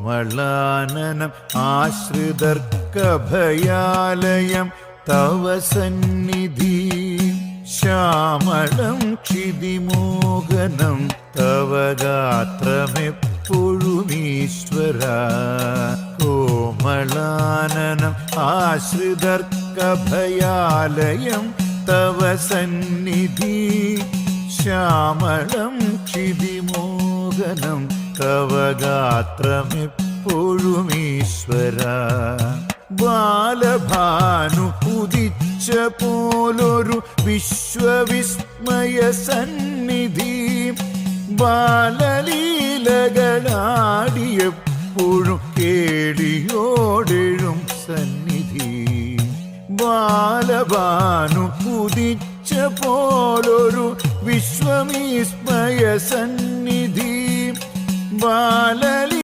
കോമളാനനം ആശ്രിതർക്കഭയാലയം തവ സന്നിധി ശ്യാമളം ക്ഷിതിമോഹനം തവ ഗാത്രമെപ്പോഴുമീശ്വര കോമളാനനം ആശ്രിതർക്കഭയാലയം തവ സന്നിധി ശ്യാമളം ക്ഷിതിമോഹനം തവ ഗാത്രമെപ്പോഴുമീശ്വര ബാലഭാനു ഉദിച്ച പോലൊരു വിശ്വവിസ്മയ സന്നിധി ബാലലീലകളാടിയെപ്പോഴും കേളിയോടെഴും സന്നിധി ബാലഭാനു ഉദിച്ച പോലൊരു വിശ്വവിസ്മയ സന്നിധി ബാലലി